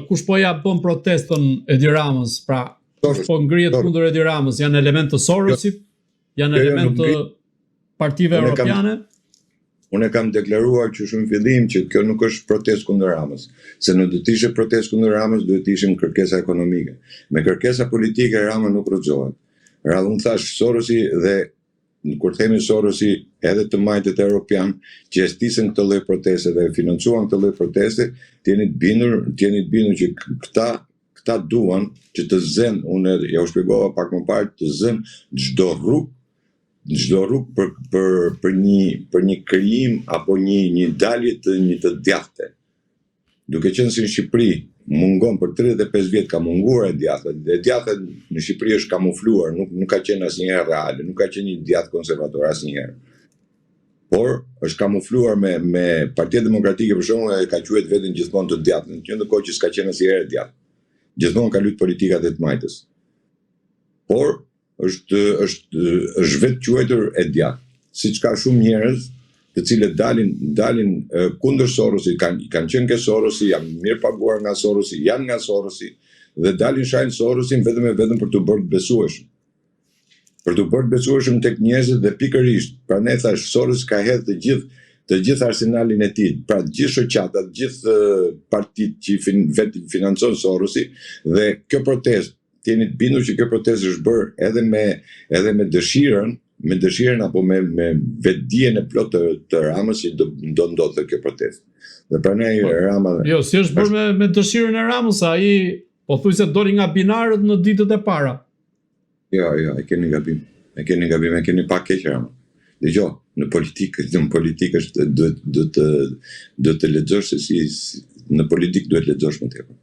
kush po ja bën protestën Edi Ramës, pra kush po ngrihet kundër Edi Ramës, janë element të Sorosit, janë element të partive europiane? Unë kam deklaruar që shumë fillim që kjo nuk është protestë kundër Ramës, se në do të ishte protestë kundër Ramës, duhet të ishim kërkesa ekonomike. Me kërkesa politike Rama nuk rrëzohet. Unë thash Sorosi dhe kur themi Sorosi edhe të majtët europian që estisën këtë lloj proteste dhe financuan këtë lloj proteste, t'jeni të bindur që këta duan që të zën, unë ja u shpjegova pak më parë, të zën çdo rrugë për një krijim apo një dalje të djathte. Duke qenë si në Shqipëri mungon për 35 vjet ka munguar e djatha në Shqipëri është kamufluar, nuk ka qenë asnjëherë reale, nuk ka qenë një djathtë konservator asnjëherë. Por është kamufluar me Partia Demokratike për shembull, ka quajtur veten gjithmonë të djathtë, në qendër kohë që s'ka qenë asnjëherë djathtë. Gjithmonë ka luajtur politikat e të majtës. Por është vetë quajtur e djathtë, siç ka shumë njerëz të cilët dalin kundër Sorosit, kanë qenë ke Sorosi, janë mirë paguar nga Sorosi, janë nga Sorosi dhe dalin shajnë Sorosin vetëm për të bërë besueshëm. Për të bërë besueshëm tek njerëzit dhe pikërisht, prandaj thash Soros ka hedhë të gjithë arsenalin e tij, pra të gjithë shoqatat, të gjithë partitë që vetë financon Sorosi dhe kjo protestë, jeni të bindur që kjo protestë është bërë edhe me dëshirën apo me vetdijen e plotë të Ramës që do ndodhte kjo protestë. Dhe prandaj Rama jo, si është bërë me dëshirën e Ramës, ai pothuajse doli nga binarët në ditët e para. Jo, e keni gabim, e keni pak keq Rama. Dëgjoj, në politikë është duhet të lexosh se si në politikë duhet lexosh më tepër.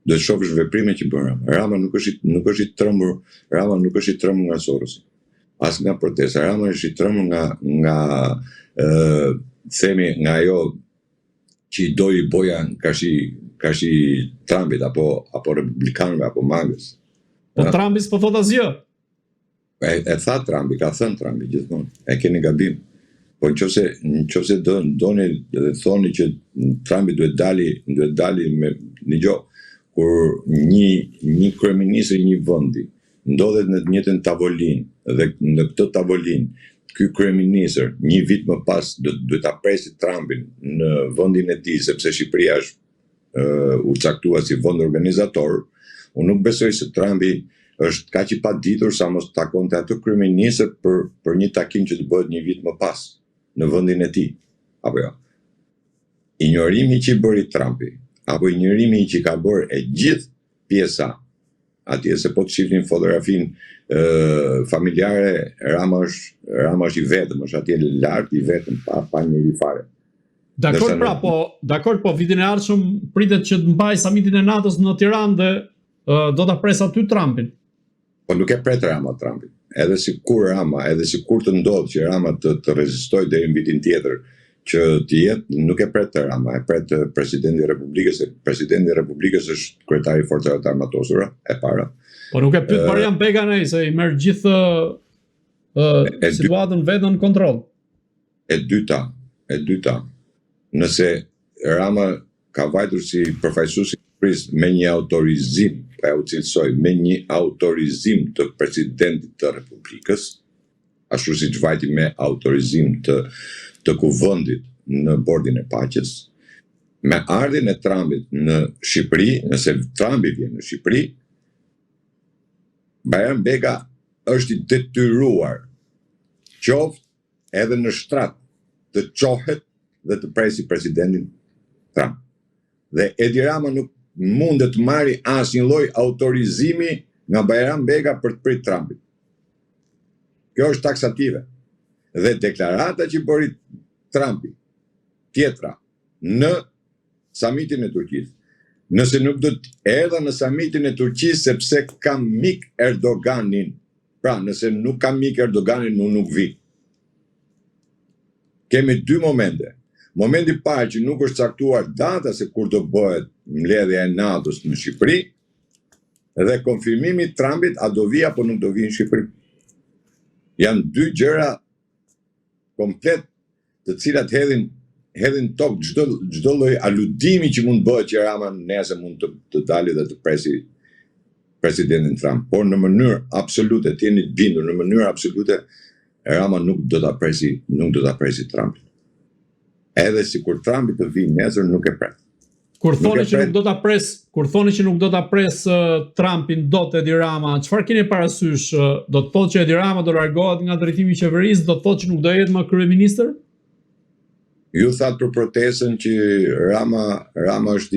Duhet të shohësh veprimet që bën Rama. Rama nuk është i trembur nga Sorosi. As nga protesta. Rama është i trembur nga themi nga ajo që i doi boja ka shi Trumpit apo republikanëve apo magës. Po Trumpi s'po thot asgjë. E tha Trumpi, ka thënë Trumpi gjithmonë. E keni gabim. Po nëse doni dhe thoni që Trumpi duhet dali me një gjë, kur një kryeminist i një vendi ndodhet në të njëjtën tavolinë dhe në këtë tavolinë ky kryeminist një vit më pas duhet ta presi Trumpin në vendin e tij sepse Shqipëria është u caktuar si vend organizator, unë nuk besoj se Trumpi është kaq i paditur sa mos takonte atë kryeminist për një takim që të bëhet një vit më pas në vendin e tij. Apo jo. Injorimi që i bëri Trumpi apo injorimi që ka bërë e gjithë pjesa atje, se po të shifnin fotografinë familjare, Rama është i vetëm, është atje lart i vetëm pa njëri fare. Dakor, po vitin e ardhshëm pritet që të mbaj samitin e NATO-s në Tiranë dhe do ta pres aty Trumpin. Po nuk e pret Rama Trumpin. Edhe sikur të ndodhë që Rama të rezistojë deri në vitin tjetër, që të jetë, nuk e pret Rama, e pret presidenti i Republikës, presidenti i Republikës është kryetari i forcave të armatosura, e para. Po nuk e pyet Marian Beganej se i merr gjithë situatën vetën në kontroll. E dyta, nëse Rama ka vajtur si përfaqësues i Shqipërisë me një autorizim, pa u cilësoj, me një autorizim të presidentit të Republikës, ashtu siç vajti me autorizim të kuvendit në bordin e paqes, me ardhin e Trumpit në Shqipëri, nëse Trumpi vjen në Shqipëri, Bajram Bega është i detyruar qoftë edhe në shtrat të qohet dhe të presi presidentin Trump. Dhe Edi Rama nuk mundet të marri asnjë lloj autorizimi nga Bajram Bega për të prit Trumpin. Kjo është taksative. Dhe deklarata që bëri Trumpi tjetra në samitin e Turqisë, nëse nuk do të erdha në samitin e Turqisë sepse kam mik Erdoganin, pra nëse nuk kam mik Erdoganin, unë nuk vi. Kemi dy momente. Momenti i parë që nuk është caktuar data se kur do bëhet mbledhja e NATO-s në Shqipëri, dhe konfirmimi i Trumpit a do vi apo nuk do vi në Shqipëri. Janë dy gjëra komplet të cilat hedhin hedhin tokë çdo lloj aludimi që mund bëhet që Rama nesër mund të dalë dhe të presi presidentin Trump, por në mënyrë absolute, të jeni të bindur, në mënyrë absolute Rama nuk do ta presi Trumpin. Edhe sikur Trumpi të vinë nesër nuk e pret. Kur thoni që nuk do ta pres Trumpin dot Edi Rama, çfarë keni parasysh? Do të thotë që Edi Rama do largohet nga drejtimi i qeverisë, do të thotë që nuk do jetë më kryeministër? Ju thatë për protestën që Rama është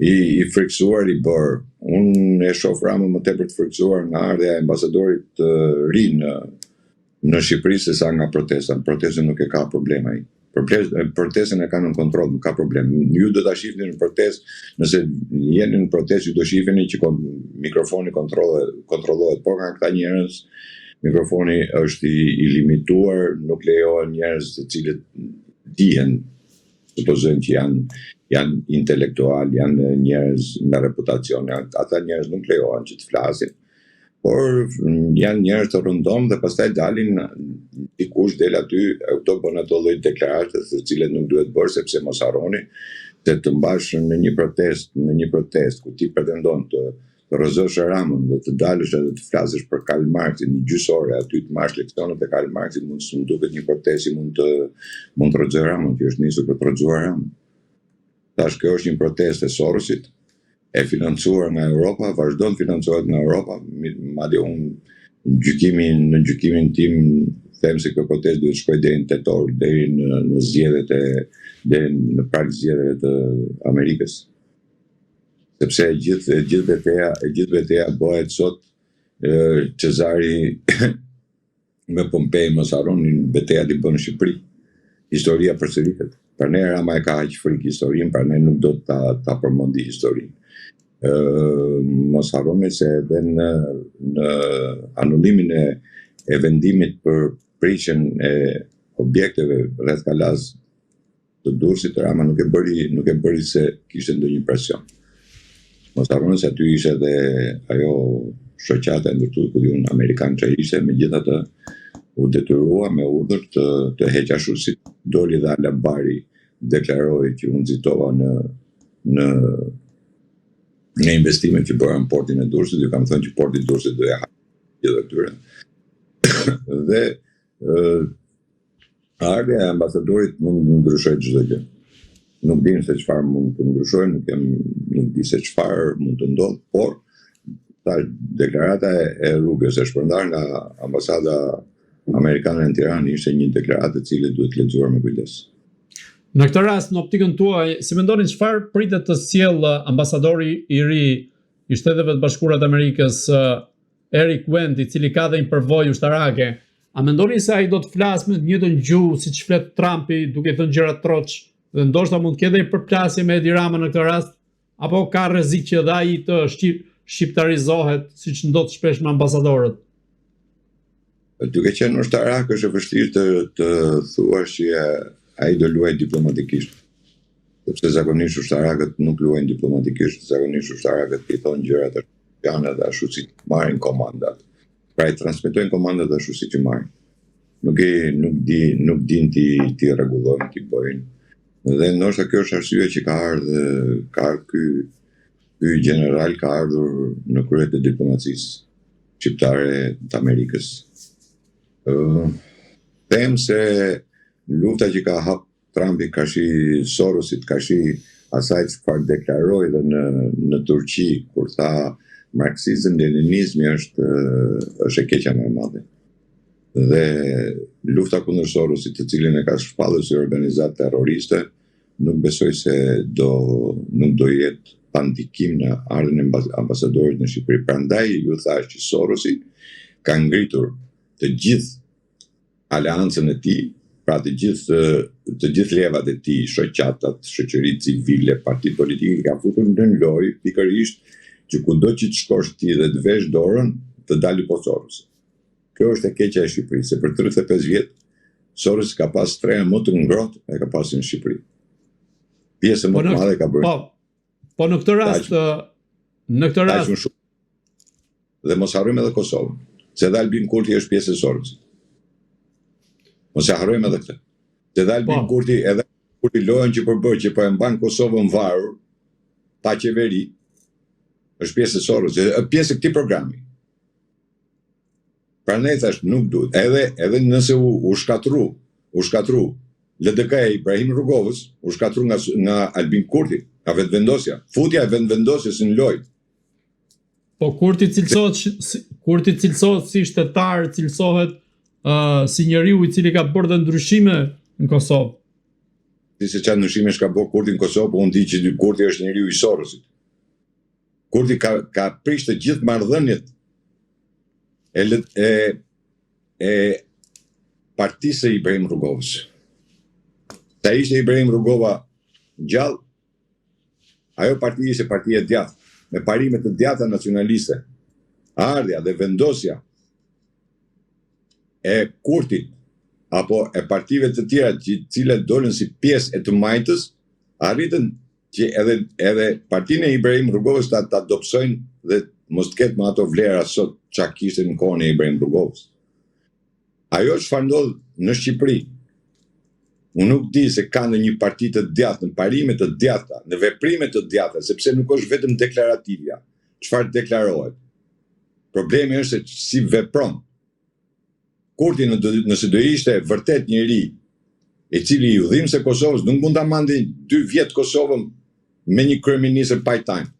i friksuar i bërë. Unë e shoh Rama më tepër të friksuar nga ardha e ambasadorit të ri në Shqipëri se sa nga protesta. Protestën nuk e ka problem ai. Protestën e ka në kontroll, nuk ka problem. Ju do ta shihni në protestë, nëse jeni në protestë ju do shihni që mikrofoni kontrollohet, por nga këta njerëz mikrofoni është i limituar, nuk lejohen njerëz të cilët dihen, supozojmë që janë intelektual, janë njerëz me reputacion, ata njerëz nuk lejohen që të flasin, por janë njerëz të rëndom dhe pastaj dalin dikush del aty, këto bën ato lloj deklarate të cilat nuk duhet bërë sepse mos harroni se të mbash në një protestë ku ti pretendon të rrëzosh Ramën dhe të dalësh edhe të flasësh për Karl Marxin një gjysore, aty të marrësh leksionet e Karl Marxit, mund të duket një protestë, mund të rrëzoj Ramën, që është nisur për të rrëzuar Ramën. Tash kjo është një protestë e Sorosit, e financuar nga Europa, vazhdon financohet nga Europa, madje unë në gjykimin tim them se kjo protestë duhet shkojë deri në tetor, deri në zgjedhjet deri në prag zgjedhjeve të Amerikës. Sepse e gjithë betejë bëhet sot Cezari me Pompej mos harronin betejat i bën në Shqipëri. Historia përsëritet. Prandaj Rama e ka aq frikë historinë, prandaj nuk do ta përmendi historinë. Mos harroni se edhe në anullimin e vendimit për prishjen e objekteve rreth Kalaz të Durrësit, Rama nuk e bëri se kishte ndonjë presion. Mos harroni se aty ishte edhe ajo shoqata e ndërtuar ku diun amerikan që ishte, megjithatë u detyrua me urdhër të heq ashtu si doli dhe Ala Bari deklaroi që unë nxitova në investimet që bëra në portin e Durrësit, ju kam thënë që porti i Durrësit do ja hapë gjithë atyre. Dhe ardha e ambasadorit mund të ndryshojë çdo gjë. Nuk dim se çfarë mund të ndryshojë, nuk di se çfarë mund të ndodhë, por ta deklarata e Rubio's e shpërndar nga ambasada amerikane në Tiranë ishte një deklaratë e cila duhet lexuar me kujdes. Në këtë rast, në optikën tuaj, si mendoni çfarë pritet të sjellë ambasadori i ri i Shteteve të Bashkuara të Amerikës, Eric Wendt, i cili ka dhe një përvojë ushtarake? A mendoni se ai do të flasë me të njëjtën gjuhë siç flet Trumpi, duke thënë gjëra troç, dhe ndoshta mund të ketë një përplasje me Edi Rama në këtë rast, apo ka rrezik që dhe ai të shqiptarizohet, siç ndodh shpesh me ambasadorët? Duke qenë ushtarak është e vështirë të thuash që ai do luajë diplomatikisht. Sepse zakonisht ushtarakët nuk luajnë diplomatikisht, zakonisht ushtarakët i thonë gjërat janë dhe ashtu si marrin komandat. Pra i transmetojnë komandat ashtu si që marrin. Nuk din ti rregullojnë, ti bëjnë. Dhe ndoshta kjo është arsye që ka ardhur ky general ka ardhur në krye të diplomacisë shqiptare të Amerikës. Them se lufta që ka hap Trumpi ka shi Sorosit, ka shi asaj çfarë deklaroi dhe në Turqi kur tha marksizmi, leninizmi është e keqja më e madhe. Dhe lufta kundër Sorosit, të cilin e ka shpallur si organizatë terroriste, nuk besoj se nuk do jetë pandikim në ardhen e ambasadorit në Shqipëri. Prandaj ju thash që Sorosi ka ngritur të gjithë aleancën e tij, pra të gjithë levat e tij, shoqatat, shoqëritë civile, partitë politike, ka futur në lojë pikërisht që kudo që të shkosh ti dhe të vesh dorën, të dalë po Sorosi. Kjo është e keqja e Shqipërisë, se për 35 vjet Sorosi ka pas treja më të ngrohtë e ka pasur në Shqipëri. Pjesë më të madhe ka bërë. Po në këtë rast dhe mos harrojmë edhe Kosovën, se edhe Albin Kurti është pjesë e Sorosit. Mos e harrojmë edhe këtë. Se edhe Albin Kurti edhe Kurti lojën që përbërë që po e mban Kosovën varur, pa qeveri, është pjesë e Soros, është pjesë e këtij programi. Prandaj thash nuk duhet. Edhe nëse u shkatru LDK-ja e Ibrahim Rrugovës, u shkatru nga Albin Kurti, nga vetvendosja. Futja e vetvendosjes në lojë. Po Kurti cilësohet si shtetar, cilësohet si njeriu i cili ka bërë dhe ndryshime në Kosovë. Si se çfarë ndryshime ka bërë Kurti në Kosovë, po unë di që Kurti është njeriu i Sorosit. Kurti ka prish të gjithë marrëdhëniet e partisë e Ibrahim Rrugovës. Sa ishte Ibrahim Rrugova gjallë, ajo parti ishte partia e djathtë, me parime të djatha nacionaliste. Ardhja dhe vendosja e Kurtit apo e partive të tjera që cilat dolën si pjesë e të majtës, arritën që edhe partinë e Ibrahim Rrugovës ta dobësojnë dhe mos të ketë me ato vlera sot çka kishte në kohën e Ibrahim Rrugovës. Ajo çfarë ndodh në Shqipëri, unë nuk di se ka në një parti të djathtë, në parime të djathta, në veprime të djathta, sepse nuk është vetëm deklarativja. Çfarë deklarohet? Problemi është se si vepron. Kurti nëse do ishte vërtet njëri i cili i udhimse Kosovës, nuk mund ta mandi 2 vjet Kosovën me një kryeministër part-time.